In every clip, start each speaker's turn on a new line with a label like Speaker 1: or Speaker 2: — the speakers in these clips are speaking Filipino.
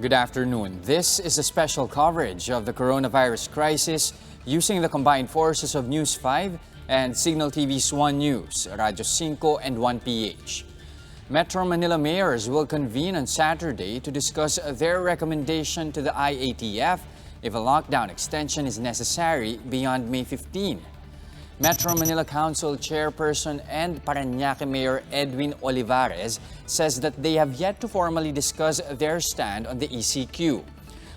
Speaker 1: Good afternoon. This is a special coverage of the coronavirus crisis using the combined forces of News 5 and Signal TV's 1 News, Radyo 5 and 1PH. Metro Manila mayors will convene on Saturday to discuss their recommendation to the IATF if a lockdown extension is necessary beyond May 15. Metro Manila Council Chairperson and Parañaque Mayor Edwin Olivares says that they have yet to formally discuss their stand on the ECQ.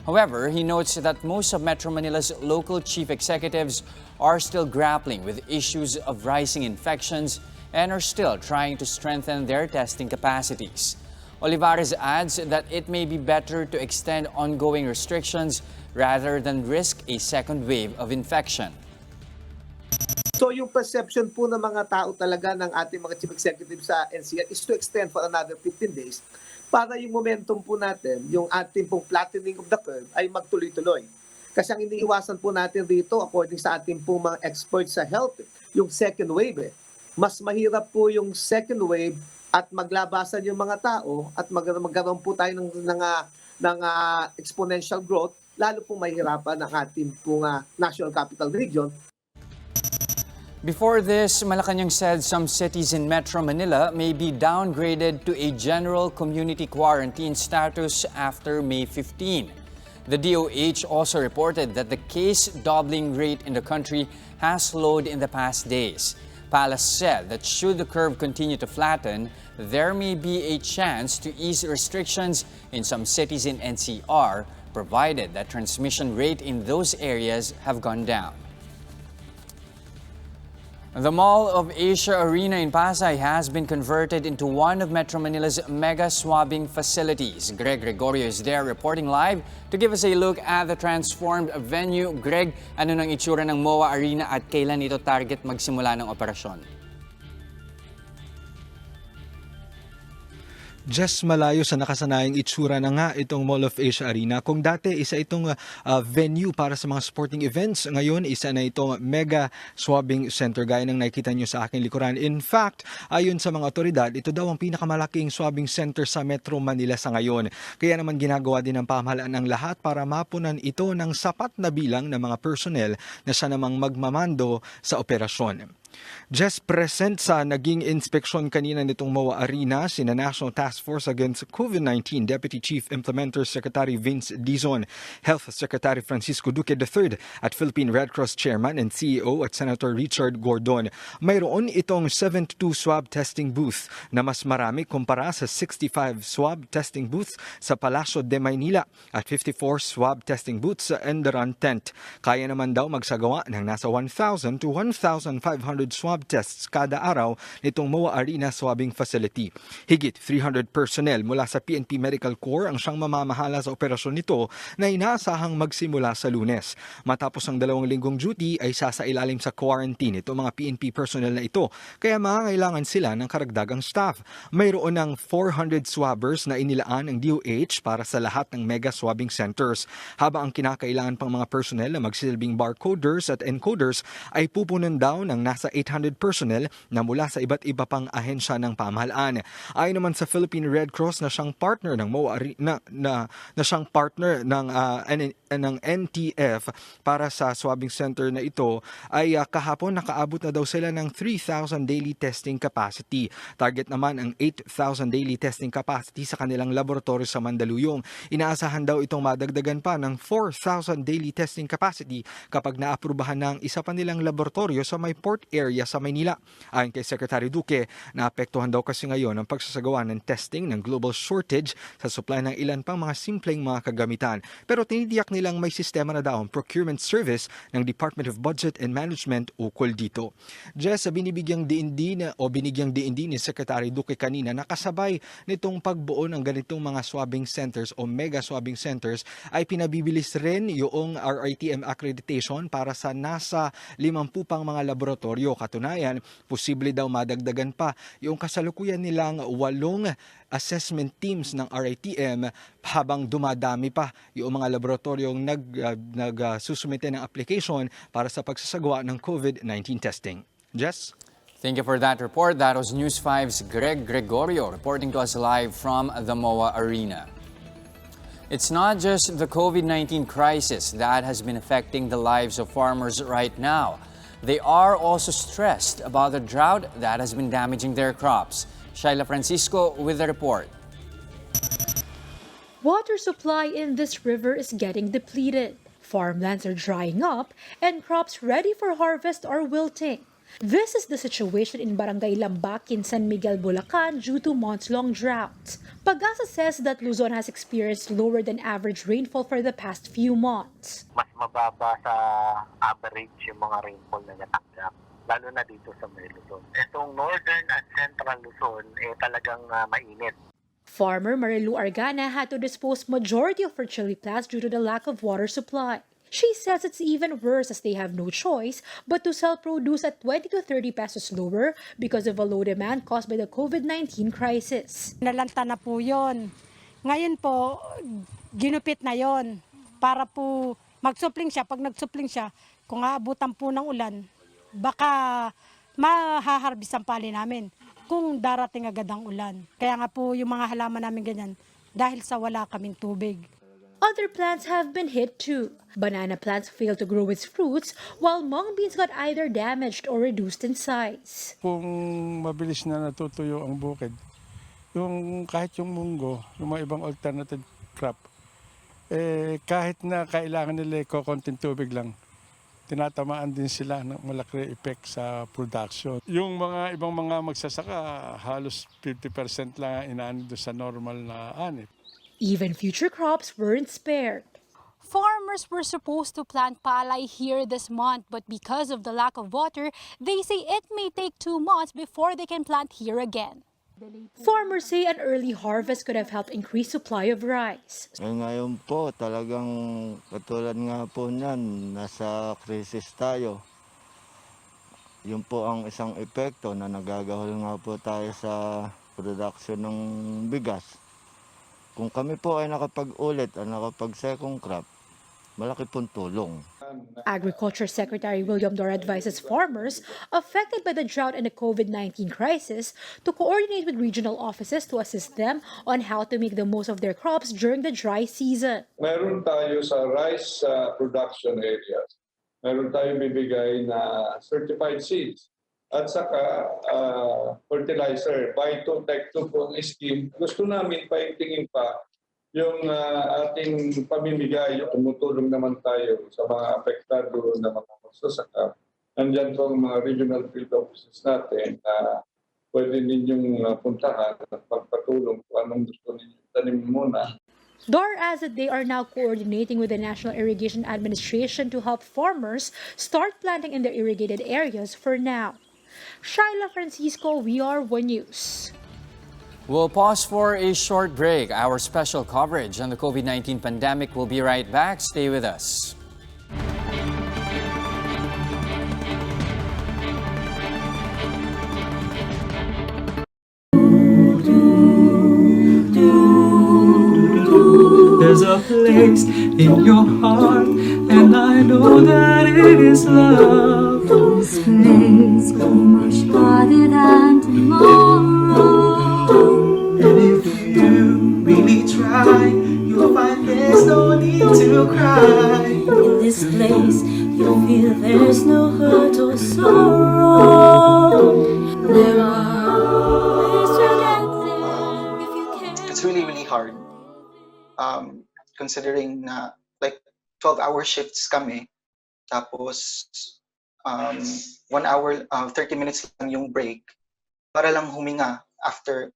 Speaker 1: However, he notes that most of Metro Manila's local chief executives are still grappling with issues of rising infections and are still trying to strengthen their testing capacities. Olivares adds that it may be better to extend ongoing restrictions rather than risk a second wave of infection.
Speaker 2: So yung perception po ng mga tao talaga ng ating mga chief executives sa NCR is to extend for another 15 days para yung momentum po natin, yung ating pong flattening of the curve ay magtuloy-tuloy. Kasi ang iniiwasan po natin dito, according sa ating pong mga experts sa health, yung second wave. Mas mahirap po yung second wave at maglabasan yung mga tao at magkaroon po tayo ng exponential growth, lalo po mahirapan ang ating pong National Capital Region.
Speaker 1: Before this, Malacanang said some cities in Metro Manila may be downgraded to a general community quarantine status after May 15. The DOH also reported that the case doubling rate in the country has slowed in the past days. Palace said that should the curve continue to flatten, there may be a chance to ease restrictions in some cities in NCR, provided that transmission rate in those areas have gone down. The Mall of Asia Arena in Pasay has been converted into one of Metro Manila's mega swabbing facilities. Greg Gregorio is there reporting live to give us a look at the transformed venue. Greg, ano nang itsura ng MOA Arena at kailan ito target magsimula ng operasyon?
Speaker 3: Just malayo sa nakasanayang itsura na nga itong Mall of Asia Arena. Kung dati isa itong venue para sa mga sporting events, ngayon isa na itong mega swabbing center gaya ng nakikita nyo sa aking likuran. In fact, ayon sa mga otoridad, ito daw ang pinakamalaking swabbing center sa Metro Manila sa ngayon. Kaya naman ginagawa din ng pamahalaan ang lahat para mapunan ito ng sapat na bilang ng mga personnel na siya namang magmamando sa operasyon. Just present sa naging inspeksyon kanina nitong MOA Arena, sina National Task Force Against COVID-19 Deputy Chief Implementer Secretary Vince Dizon, Health Secretary Francisco Duque III at Philippine Red Cross Chairman and CEO at Senator Richard Gordon. Mayroon itong 72 swab testing booth na mas marami kumpara sa 65 swab testing booths sa Palacio de Maynila at 54 swab testing booths sa Enderan Tent. Kaya naman daw magsagawa ng nasa 1,000 to 1,500 swab tests kada araw nitong MOA Arena swabbing facility. Higit 300 personnel mula sa PNP Medical Corps ang siyang mamamahala sa operasyon nito na inaasahang magsimula sa Lunes. Matapos ang 2 linggong duty ay sasailalim sa quarantine itong mga PNP personnel na ito, kaya mangangailangan sila ng karagdagang staff. Mayroon ng 400 swabbers na inilaan ng DOH para sa lahat ng mega swabbing centers, habang ang kinakailangan pang mga personnel na magsilbing barcoders at encoders ay pupunan daw ng nasa 800 personnel na mula sa iba't iba pang ahensya ng pamahalaan. Ayon naman sa Philippine Red Cross na siyang partner ng MOA na siyang partner ng NTF para sa swabbing center na ito, ay kahapon nakaabot na daw sila ng 3,000 daily testing capacity. Target naman ang 8,000 daily testing capacity sa kanilang laboratory sa Mandaluyong. Inaasahan daw itong madagdagan pa ng 4,000 daily testing capacity kapag naaprubahan ng isa pa nilang laboratorio sa may port area sa Manila. Ayon kay Secretary Duque, naapektuhan daw kasi ngayon ang pagsasagawa ng testing ng global shortage sa supply ng ilan pang mga simpleng mga kagamitan. Pero tinidiyak nilang may sistema na daw ang procurement service ng Department of Budget and Management ukol dito. Jess, binigyang diin din ni Secretary Duque kanina na kasabay nitong pagbuo ng ganitong mga swabbing centers o mega swabbing centers ay pinabibilis rin yung RITM accreditation para sa nasa 50 pang mga laboratorio. Katunayan, posible daw madagdagan pa yung kasalukuyan nilang 8 assessment teams ng RITM habang dumadami pa yung mga laboratoryong nagsusumite ng application para sa pagsasagawa ng COVID-19 testing. Jess?
Speaker 1: Thank you for that report. That was News 5's Greg Gregorio reporting to us live from the MOA Arena. It's not just the COVID-19 crisis that has been affecting the lives of farmers right now. They are also stressed about the drought that has been damaging their crops. Shaila Francisco with the report.
Speaker 4: Water supply in this river is getting depleted. Farmlands are drying up and crops ready for harvest are wilting. This is the situation in Barangay Lambak in San Miguel, Bulacan due to months-long droughts. Pag-asa says that Luzon has experienced lower than average rainfall for the past few months.
Speaker 5: Mas mababa sa average yung mga rainfall na natanggap, lalo na dito sa may Luzon. Itong northern at central Luzon, talagang mainit.
Speaker 4: Farmer Marilu Argana had to dispose majority of her chili plants due to the lack of water supply. She says it's even worse as they have no choice but to sell produce at 20 to 30 pesos lower because of a low demand caused by the COVID-19 crisis.
Speaker 6: Nalanta na po yun. Ngayon po, ginupit na yon para po magsupling siya. Pag nagsupling siya, kung aabutan po ng ulan, baka mahaharbis ang pali namin kung darating agad ang ulan. Kaya nga po yung mga halaman namin ganyan dahil sa wala kaming tubig.
Speaker 4: Other plants have been hit too. Banana plants failed to grow its fruits, while mung beans got either damaged or reduced in size.
Speaker 7: Kung mabilis na natutuyo ang bukid, kahit yung munggo, yung mga ibang alternative crop, kahit na kailangan nila konting tubig lang, tinatamaan din sila ng malaki effect sa production. Yung mga ibang mga magsasaka, halos 50% lang inaani doon sa normal na ani.
Speaker 4: Even future crops weren't spared.
Speaker 8: Farmers were supposed to plant palay here this month, but because of the lack of water, they say it may take 2 months before they can plant here again.
Speaker 4: Farmers say an early harvest could have helped increase supply of rice.
Speaker 9: Ngayon po, talagang katulad nga po niyan, nasa krisis tayo. Yun po ang isang epekto na nagagahol nga po tayo sa production ng bigas. Kung kami po ay nakapag-ulit at nakapag-second crop, malaki pong tulong.
Speaker 4: Agriculture Secretary William Dor advises farmers affected by the drought and the COVID-19 crisis to coordinate with regional offices to assist them on how to make the most of their crops during the dry season.
Speaker 10: Meron tayo sa rice production areas. Meron tayo bibigay na certified seeds at saka fertilizer. Buy 2, take 2 po ang scheme. Gusto namin paigtingin pa yung ating pamimigay. Tumutulong naman tayo sa mga apektado na mga magsasaka. Nandiyan po ang mga regional field offices natin na pwede ninyong puntahan at magpatulong kung anong gusto ninyong tanim muna.
Speaker 4: Dor adds that they are now coordinating with the National Irrigation Administration to help farmers start planting in their irrigated areas for now. Shaila Francisco, VR1 News.
Speaker 1: We'll pause for a short break. Our special coverage on the COVID-19 pandemic will be right back. Stay with us.
Speaker 11: There's a place in your heart, and I know that it is love.
Speaker 12: This place go much farther than tomorrow.
Speaker 11: And if you really try, you'll find there's no need to cry.
Speaker 12: In this place, you'll feel there's no hurt or sorrow. There are ways to get there if you can.
Speaker 13: It's really hard. Considering na like 12-hour shifts kami, tapos 1 hour, 30 minutes lang yung break para lang huminga after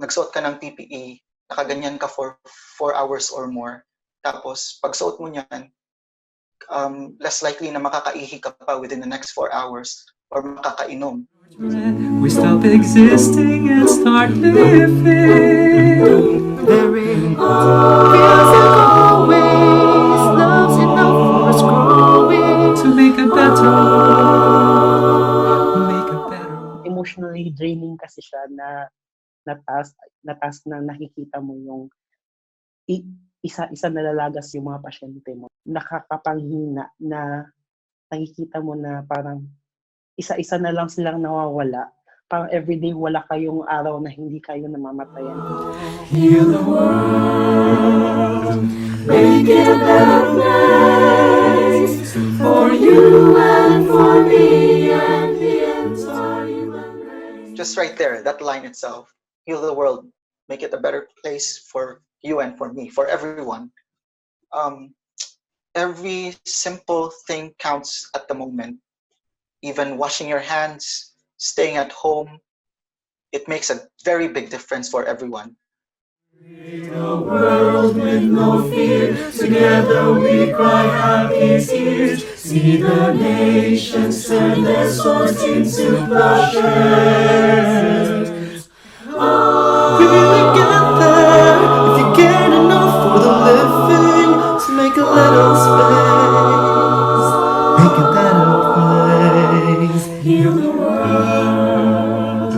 Speaker 13: nagsuot ka ng PPE, nakaganyan ka for 4 hours or more. Tapos pag suot mo niyan, less likely na makakaihi ka pa within the next 4 hours or makakainom.
Speaker 11: We stop existing and start living. There is feels like always. Love's enough for us growing to make a better
Speaker 14: Emotionally draining kasi siya na natas na nakikita mo yung isa-isa nalalagas yung mga pasyente mo. Nakakapanghina na nakikita mo na parang isa-isa na lang silang nawawala parang everyday wala kayong araw na hindi kayo namamatayan.
Speaker 11: Heal the world, make it a better place for you and for me and the entire human race.
Speaker 13: Just right there, that line itself, heal the world, make it a better place for you and for me, for everyone. Every simple thing counts at the moment. Even washing your hands, staying at home, it makes a very big difference for everyone.
Speaker 11: A world with no fear, together we cry happy tears. See the nations turn their swords into plowshares. Oh, we will get there if you care enough for the living to make a little space, make a better place. Heal the world,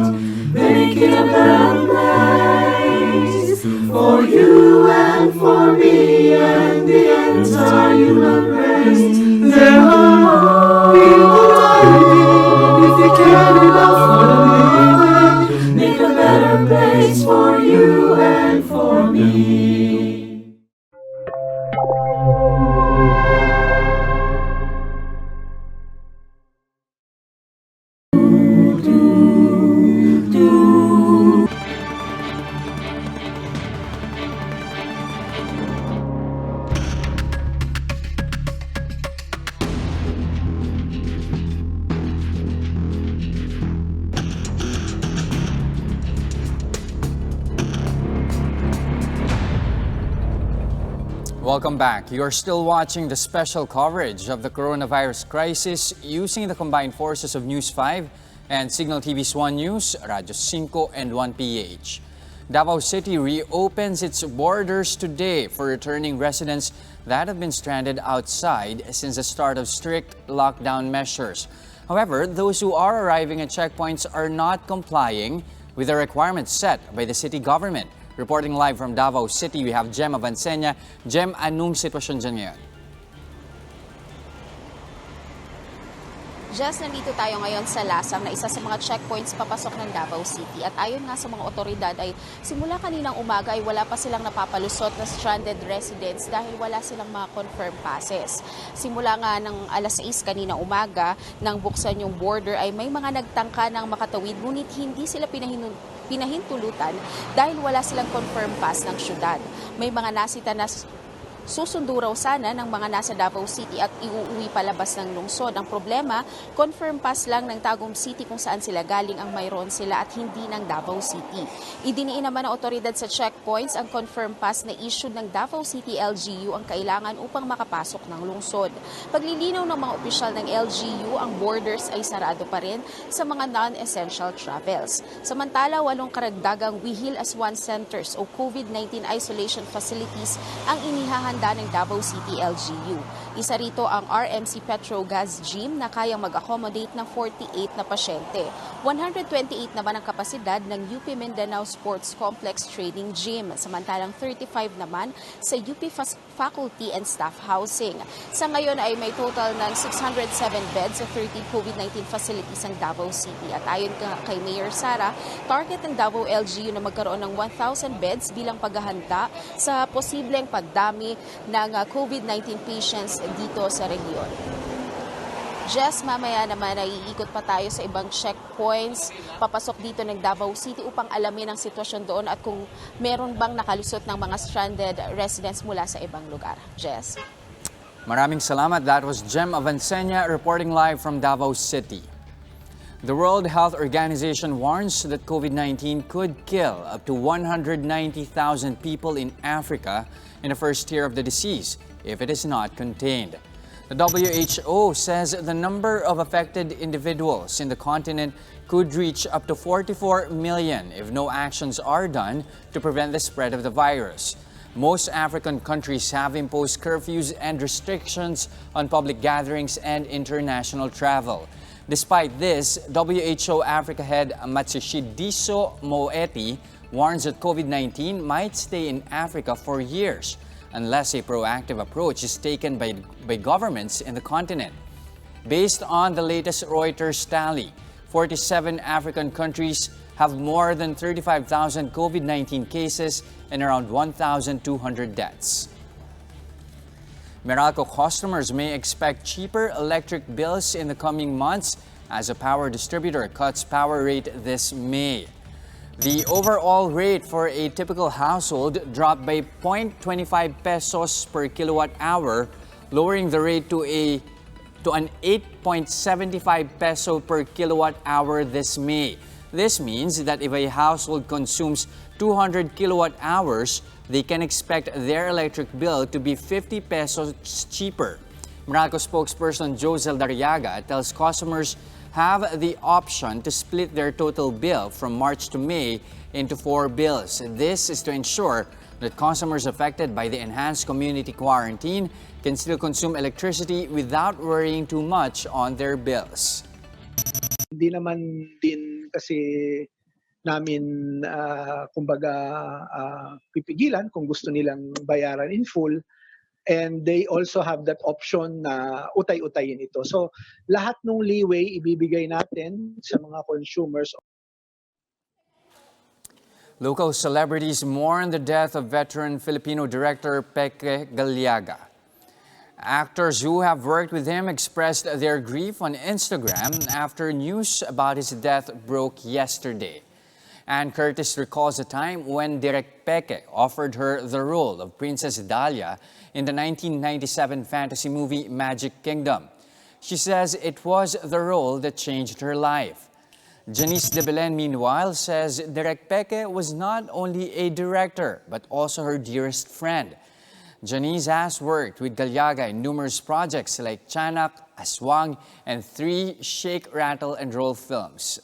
Speaker 11: make it a better place for you and for me and the entire human race. There are people dying if you care enough for the living, make a better place for you and for me.
Speaker 1: Welcome back. You're still watching the special coverage of the coronavirus crisis using the combined forces of News 5 and Signal TV's 1 News, Radyo 5 and 1PH. Davao City reopens its borders today for returning residents that have been stranded outside since the start of strict lockdown measures. However, those who are arriving at checkpoints are not complying with the requirements set by the city government. Reporting live from Davao City, we have Jem Avancenia. Jem, anong sitwasyon dyan ngayon?
Speaker 15: Just nandito tayo ngayon sa Lasam na isa sa mga checkpoints papasok ng Davao City. At ayon nga sa mga otoridad ay simula kaninang umaga ay wala pa silang napapalusot na stranded residents dahil wala silang mga confirmed passes. Simula nga ng alas 6 kanina umaga nang buksan yung border ay may mga nagtangka ng makatawid ngunit hindi sila pinahintulutan dahil wala silang confirmed pass ng syudad. May mga nasita na susundo raw sana ng mga nasa Davao City at iuuwi palabas ng lungsod. Ang problema, confirm pass lang ng Tagum City kung saan sila galing ang mayroon sila at hindi ng Davao City. Idiniin naman ng otoridad sa checkpoints ang confirm pass na issued ng Davao City LGU ang kailangan upang makapasok ng lungsod. Paglilinaw ng mga opisyal ng LGU, ang borders ay sarado pa rin sa mga non-essential travels. Samantala, 8 karagdagang Wihil Aswan Centers o COVID-19 isolation facilities ang inihahan ng Davao City LGU. Isa rito ang RMC Petrogas Gym na kayang mag-accommodate ng 48 na pasyente. 128 naman ang kapasidad ng UP Mindanao Sports Complex Training Gym, samantalang 35 naman sa UP Faculty and Staff Housing. Sa ngayon ay may total ng 607 beds sa 30 COVID-19 facilities ang Davao City. At ayon kay Mayor Sara, target ng Davao LGU na magkaroon ng 1,000 beds bilang paghahanda sa posibleng pagdami ng COVID-19 patients dito sa rehiyon. Jess, mamaya naman ay iikot pa tayo sa ibang checkpoints papasok dito ng Davao City upang alamin ang sitwasyon doon at kung meron bang nakalusot ng mga stranded residents mula sa ibang lugar. Jess?
Speaker 1: Maraming salamat. That was Jem Avancenia reporting live from Davao City. The World Health Organization warns that COVID-19 could kill up to 190,000 people in Africa in the first year of the disease if it is not contained. The WHO says the number of affected individuals in the continent could reach up to 44 million if no actions are done to prevent the spread of the virus. Most African countries have imposed curfews and restrictions on public gatherings and international travel. Despite this, WHO Africa head Matshidiso Moeti warns that COVID-19 might stay in Africa for years unless a proactive approach is taken by governments in the continent. Based on the latest Reuters tally, 47 African countries have more than 35,000 COVID-19 cases and around 1,200 deaths. Meralco customers may expect cheaper electric bills in the coming months as a power distributor cuts power rate this May. The overall rate for a typical household dropped by 0.25 pesos per kilowatt hour, lowering the rate to an 8.75 peso per kilowatt hour this May. This means that if a household consumes 200 kilowatt hours, they can expect their electric bill to be 50 pesos cheaper. Meralco spokesperson Josel Dariaga tells customers have the option to split their total bill from March to May into 4 bills. This is to ensure that customers affected by the enhanced community quarantine can still consume electricity without worrying too much on their bills.
Speaker 2: Hindi naman din kasi namin pipigilan kung gusto nilang bayaran in full, and they also have that option na utay-utayin ito. So lahat ng leeway ibibigay natin sa mga consumers.
Speaker 1: Local celebrities mourn the death of veteran Filipino director Peque Gallaga. Actors who have worked with him expressed their grief on Instagram after news about his death broke yesterday. Ann Curtis recalls a time when Direk Peque offered her the role of Princess Dahlia in the 1997 fantasy movie Magic Kingdom. She says it was the role that changed her life. Janice de Belen, meanwhile, says Direk Peque was not only a director but also her dearest friend. Janice has worked with Gallaga in numerous projects like Chanak, Aswang, and 3 Shake, Rattle, and Roll films.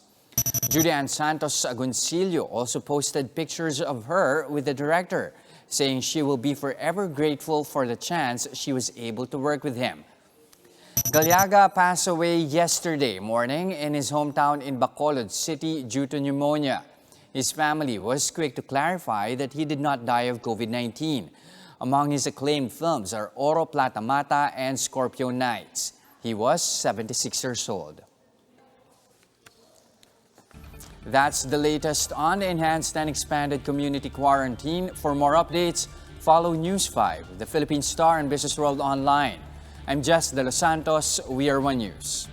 Speaker 1: Julian Santos Agoncillo also posted pictures of her with the director, saying she will be forever grateful for the chance she was able to work with him. Gallaga passed away yesterday morning in his hometown in Bacolod City due to pneumonia. His family was quick to clarify that he did not die of COVID-19. Among his acclaimed films are Oro Plata Mata and Scorpio Nights. He was 76 years old. That's the latest on the enhanced and expanded community quarantine. For more updates, follow News 5, the Philippine Star and Business World online. I'm Jess De Los Santos. We are One News.